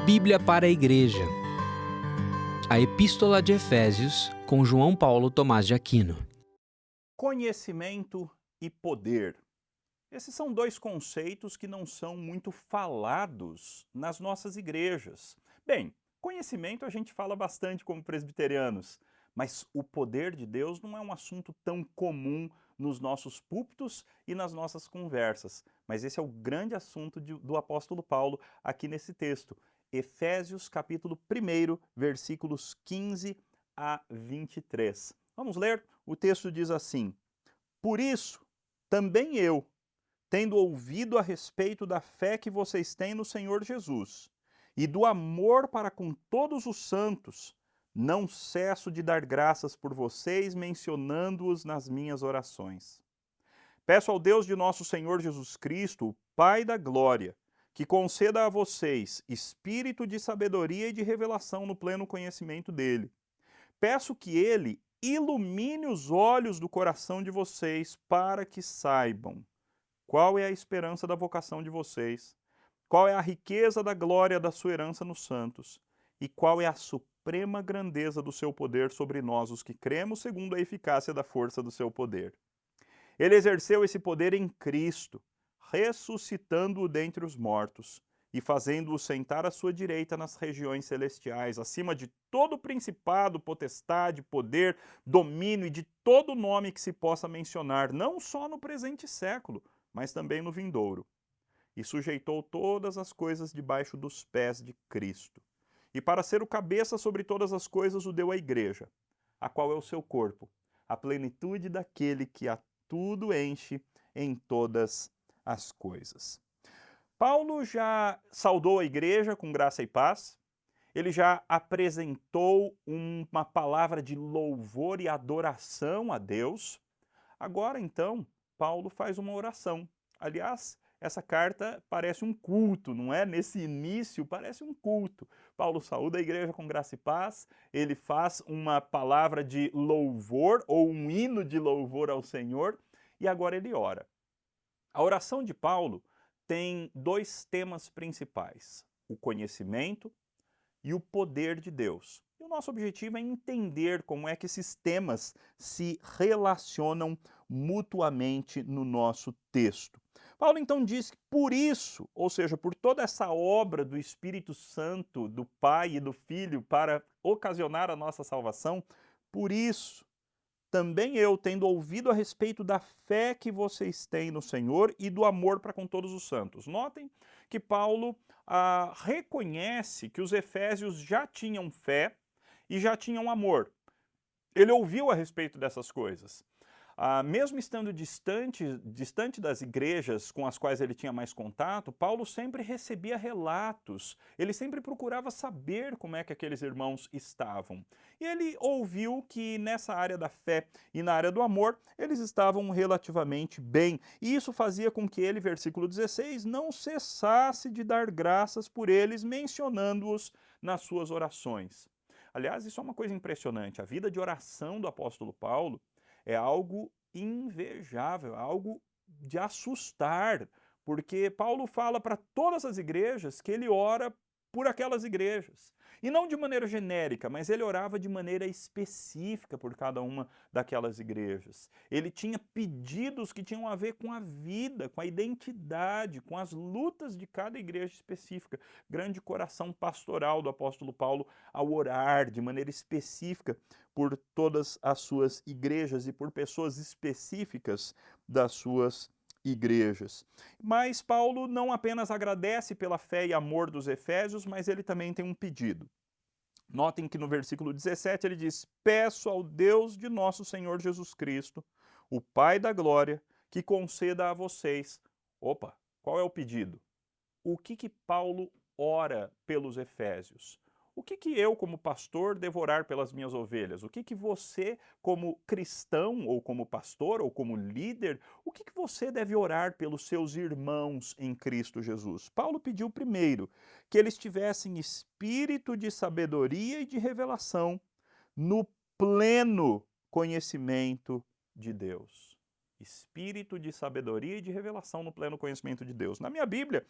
Bíblia para a Igreja. A Epístola de Efésios, com João Paulo Thomaz de Aquino. Conhecimento e poder. Esses são dois conceitos que não são muito falados nas nossas igrejas. Bem, conhecimento a gente fala bastante como presbiterianos, mas o poder de Deus não é um assunto tão comum nos nossos púlpitos e nas nossas conversas. Mas esse é o grande assunto do apóstolo Paulo aqui nesse texto. Efésios capítulo 1, versículos 15 a 23. Vamos ler? O texto diz assim: Por isso, também eu, tendo ouvido a respeito da fé que vocês têm no Senhor Jesus e do amor para com todos os santos, não cesso de dar graças por vocês, mencionando-os nas minhas orações. Peço ao Deus de nosso Senhor Jesus Cristo, o Pai da glória, que conceda a vocês espírito de sabedoria e de revelação no pleno conhecimento dele. Peço que ele ilumine os olhos do coração de vocês para que saibam qual é a esperança da vocação de vocês, qual é a riqueza da glória da sua herança nos santos, e qual é a suprema grandeza do seu poder sobre nós, os que cremos, segundo a eficácia da força do seu poder. Ele exerceu esse poder em Cristo, ressuscitando-o dentre os mortos e fazendo-o sentar à sua direita nas regiões celestiais, acima de todo principado, potestade, poder, domínio e de todo nome que se possa mencionar, não só no presente século, mas também no vindouro. E sujeitou todas as coisas debaixo dos pés de Cristo. E para ser o cabeça sobre todas as coisas o deu à igreja, a qual é o seu corpo, a plenitude daquele que a tudo enche em todas as coisas. Paulo já saudou a igreja com graça e paz, ele já apresentou uma palavra de louvor e adoração a Deus. Agora, então, Paulo faz uma oração. Aliás, essa carta parece um culto, não é? Nesse início parece um culto. Paulo saúda a igreja com graça e paz, ele faz uma palavra de louvor ou um hino de louvor ao Senhor e agora ele ora. A oração de Paulo tem dois temas principais: o conhecimento e o poder de Deus. E o nosso objetivo é entender como é que esses temas se relacionam mutuamente no nosso texto. Paulo então diz que por isso, ou seja, por toda essa obra do Espírito Santo, do Pai e do Filho para ocasionar a nossa salvação, por isso também eu, tendo ouvido a respeito da fé que vocês têm no Senhor e do amor para com todos os santos. Notem que Paulo reconhece que os efésios já tinham fé e já tinham amor. Ele ouviu a respeito dessas coisas. Mesmo estando distante das igrejas com as quais ele tinha mais contato, Paulo sempre recebia relatos, ele sempre procurava saber como é que aqueles irmãos estavam. E ele ouviu que nessa área da fé e na área do amor, eles estavam relativamente bem. E isso fazia com que ele, versículo 16, não cessasse de dar graças por eles, mencionando-os nas suas orações. Aliás, isso é uma coisa impressionante. A vida de oração do apóstolo Paulo é algo invejável, algo de assustar, porque Paulo fala para todas as igrejas que ele ora por aquelas igrejas. E não de maneira genérica, mas ele orava de maneira específica por cada uma daquelas igrejas. Ele tinha pedidos que tinham a ver com a vida, com a identidade, com as lutas de cada igreja específica. Grande coração pastoral do apóstolo Paulo ao orar de maneira específica por todas as suas igrejas e por pessoas específicas das suas igrejas. Mas Paulo não apenas agradece pela fé e amor dos efésios, mas ele também tem um pedido. Notem que no versículo 17 ele diz: Peço ao Deus de nosso Senhor Jesus Cristo, o Pai da glória, que conceda a vocês. Opa, qual é o pedido? O que Paulo ora pelos efésios? O que eu, como pastor, devo orar pelas minhas ovelhas? O que você, como cristão, ou como pastor, ou como líder, o que você deve orar pelos seus irmãos em Cristo Jesus? Paulo pediu primeiro que eles tivessem espírito de sabedoria e de revelação no pleno conhecimento de Deus. Espírito de sabedoria e de revelação no pleno conhecimento de Deus. Na minha Bíblia,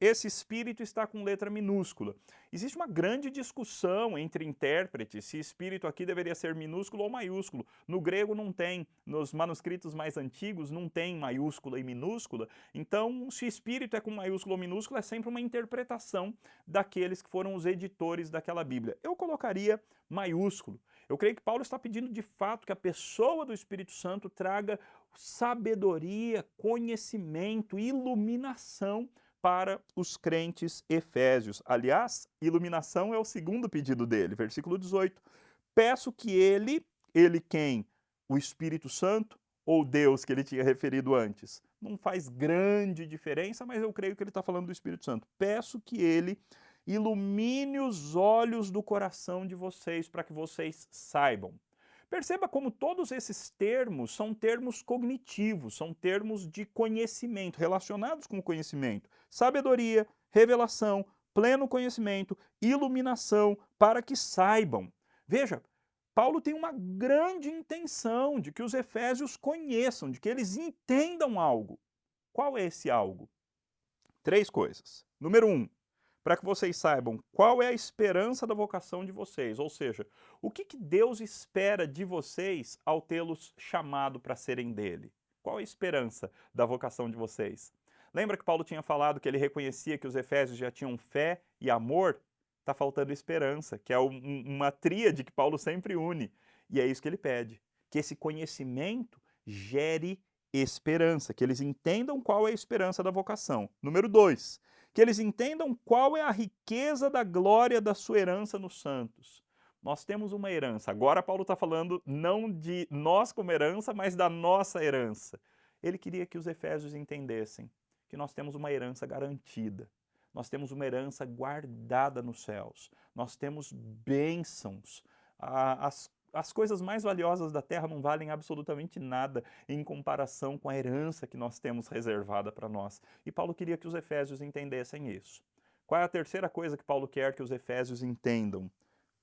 esse espírito está com letra minúscula. Existe uma grande discussão entre intérpretes se espírito aqui deveria ser minúsculo ou maiúsculo. No grego não tem, nos manuscritos mais antigos não tem maiúscula e minúscula, então se espírito é com maiúsculo ou minúsculo é sempre uma interpretação daqueles que foram os editores daquela Bíblia. Eu colocaria maiúsculo. Eu creio que Paulo está pedindo de fato que a pessoa do Espírito Santo traga sabedoria, conhecimento, iluminação para os crentes efésios. Aliás, iluminação é o segundo pedido dele, versículo 18. Peço que ele quem? O Espírito Santo ou Deus que ele tinha referido antes? Não faz grande diferença, mas eu creio que ele está falando do Espírito Santo. Peço que ele ilumine os olhos do coração de vocês, para que vocês saibam. Perceba como todos esses termos são termos cognitivos, são termos de conhecimento, relacionados com o conhecimento. Sabedoria, revelação, pleno conhecimento, iluminação, para que saibam. Veja, Paulo tem uma grande intenção de que os efésios conheçam, de que eles entendam algo. Qual é esse algo? 3 coisas. Número 1. Para que vocês saibam qual é a esperança da vocação de vocês, ou seja, o que Deus espera de vocês ao tê-los chamado para serem dele. Qual é a esperança da vocação de vocês? Lembra que Paulo tinha falado que ele reconhecia que os efésios já tinham fé e amor? Está faltando esperança, que é uma tríade que Paulo sempre une. E é isso que ele pede, que esse conhecimento gere esperança, que eles entendam qual é a esperança da vocação. Número 2, que eles entendam qual é a riqueza da glória da sua herança nos santos. Nós temos uma herança. Agora Paulo está falando não de nós como herança, mas da nossa herança. Ele queria que os efésios entendessem que nós temos uma herança garantida. Nós temos uma herança guardada nos céus. Nós temos bênçãos. As coisas mais valiosas da terra não valem absolutamente nada em comparação com a herança que nós temos reservada para nós. E Paulo queria que os efésios entendessem isso. Qual é a terceira coisa que Paulo quer que os efésios entendam?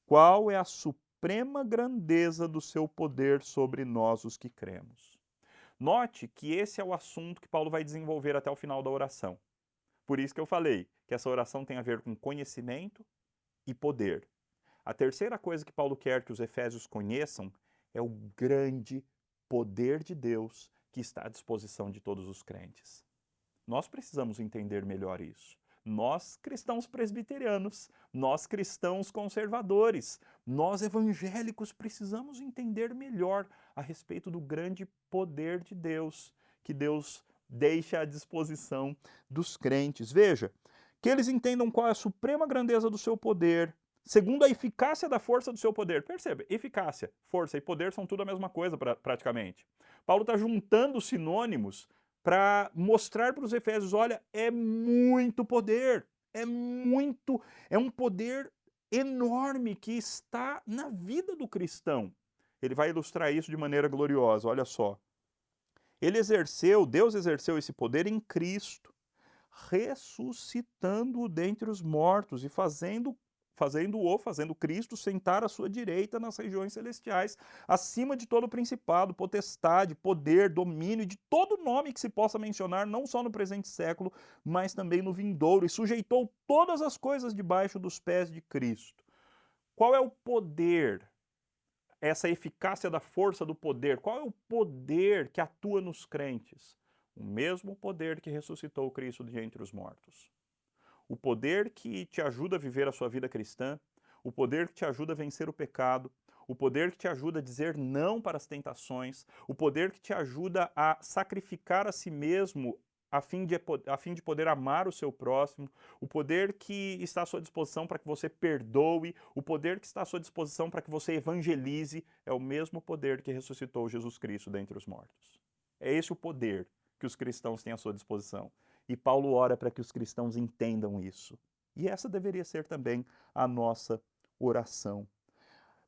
Qual é a suprema grandeza do seu poder sobre nós, os que cremos? Note que esse é o assunto que Paulo vai desenvolver até o final da oração. Por isso que eu falei que essa oração tem a ver com conhecimento e poder. A terceira coisa que Paulo quer que os efésios conheçam é o grande poder de Deus que está à disposição de todos os crentes. Nós precisamos entender melhor isso. Nós, cristãos presbiterianos, nós, cristãos conservadores, nós, evangélicos, precisamos entender melhor a respeito do grande poder de Deus, que Deus deixa à disposição dos crentes. Veja, que eles entendam qual é a suprema grandeza do seu poder, segundo a eficácia da força do seu poder. Perceba, eficácia, força e poder são tudo a mesma coisa praticamente. Paulo está juntando sinônimos para mostrar para os efésios, olha, é muito poder, é um poder enorme que está na vida do cristão. Ele vai ilustrar isso de maneira gloriosa, olha só. Deus exerceu esse poder em Cristo, ressuscitando-o dentre os mortos e fazendo Cristo sentar à sua direita nas regiões celestiais, acima de todo principado, potestade, poder, domínio, e de todo nome que se possa mencionar, não só no presente século, mas também no vindouro, e sujeitou todas as coisas debaixo dos pés de Cristo. Qual é o poder? Essa eficácia da força do poder, qual é o poder que atua nos crentes? O mesmo poder que ressuscitou Cristo de entre os mortos. O poder que te ajuda a viver a sua vida cristã, o poder que te ajuda a vencer o pecado, o poder que te ajuda a dizer não para as tentações, o poder que te ajuda a sacrificar a si mesmo a fim de poder amar o seu próximo, o poder que está à sua disposição para que você perdoe, o poder que está à sua disposição para que você evangelize, é o mesmo poder que ressuscitou Jesus Cristo dentre os mortos. É esse o poder que os cristãos têm à sua disposição. E Paulo ora para que os cristãos entendam isso. E essa deveria ser também a nossa oração.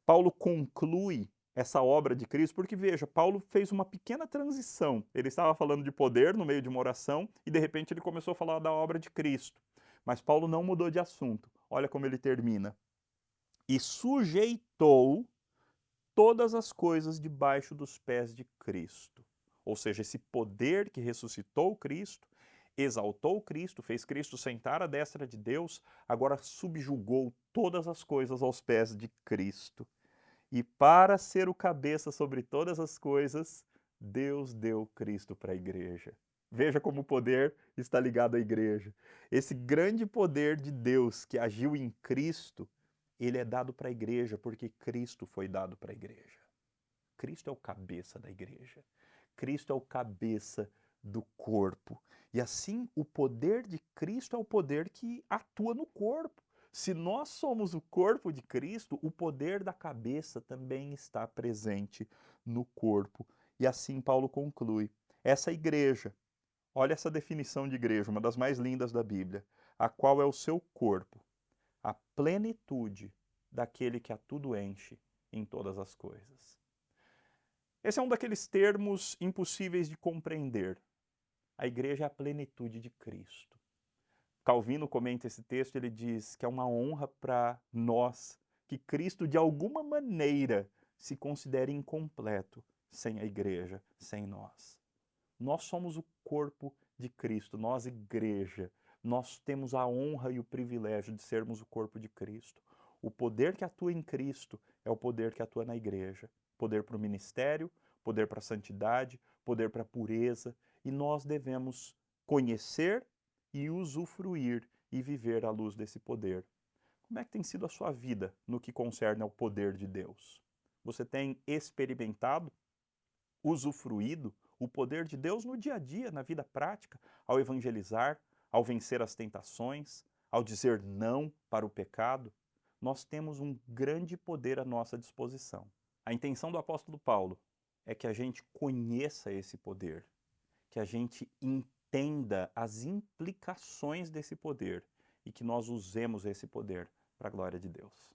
Paulo conclui essa obra de Cristo, porque veja, Paulo fez uma pequena transição. Ele estava falando de poder no meio de uma oração e de repente ele começou a falar da obra de Cristo. Mas Paulo não mudou de assunto. Olha como ele termina. E sujeitou todas as coisas debaixo dos pés de Cristo. ou seja, esse poder que ressuscitou Cristo, exaltou Cristo, fez Cristo sentar à destra de Deus, agora subjugou todas as coisas aos pés de Cristo. E para ser o cabeça sobre todas as coisas, Deus deu Cristo para a igreja. Veja como o poder está ligado à igreja. Esse grande poder de Deus que agiu em Cristo, ele é dado para a igreja porque Cristo foi dado para a igreja. Cristo é o cabeça da igreja. Cristo é o cabeça do corpo. E assim, o poder de Cristo é o poder que atua no corpo. Se nós somos o corpo de Cristo, o poder da cabeça também está presente no corpo. E assim Paulo conclui: essa igreja, olha essa definição de igreja, uma das mais lindas da Bíblia, a qual é o seu corpo, a plenitude daquele que a tudo enche em todas as coisas. Esse é um daqueles termos impossíveis de compreender. A igreja é a plenitude de Cristo. Calvino comenta esse texto, ele diz que é uma honra para nós que Cristo, de alguma maneira, se considere incompleto sem a igreja, sem nós. Nós somos o corpo de Cristo, nós, igreja. Nós temos a honra e o privilégio de sermos o corpo de Cristo. O poder que atua em Cristo é o poder que atua na igreja. Poder para o ministério, poder para a santidade, poder para a pureza. E nós devemos conhecer e usufruir e viver à luz desse poder. Como é que tem sido a sua vida no que concerne ao poder de Deus? Você tem experimentado, usufruído o poder de Deus no dia a dia, na vida prática, ao evangelizar, ao vencer as tentações, ao dizer não para o pecado? Nós temos um grande poder à nossa disposição. A intenção do apóstolo Paulo é que a gente conheça esse poder, que a gente entenda as implicações desse poder e que nós usemos esse poder para a glória de Deus.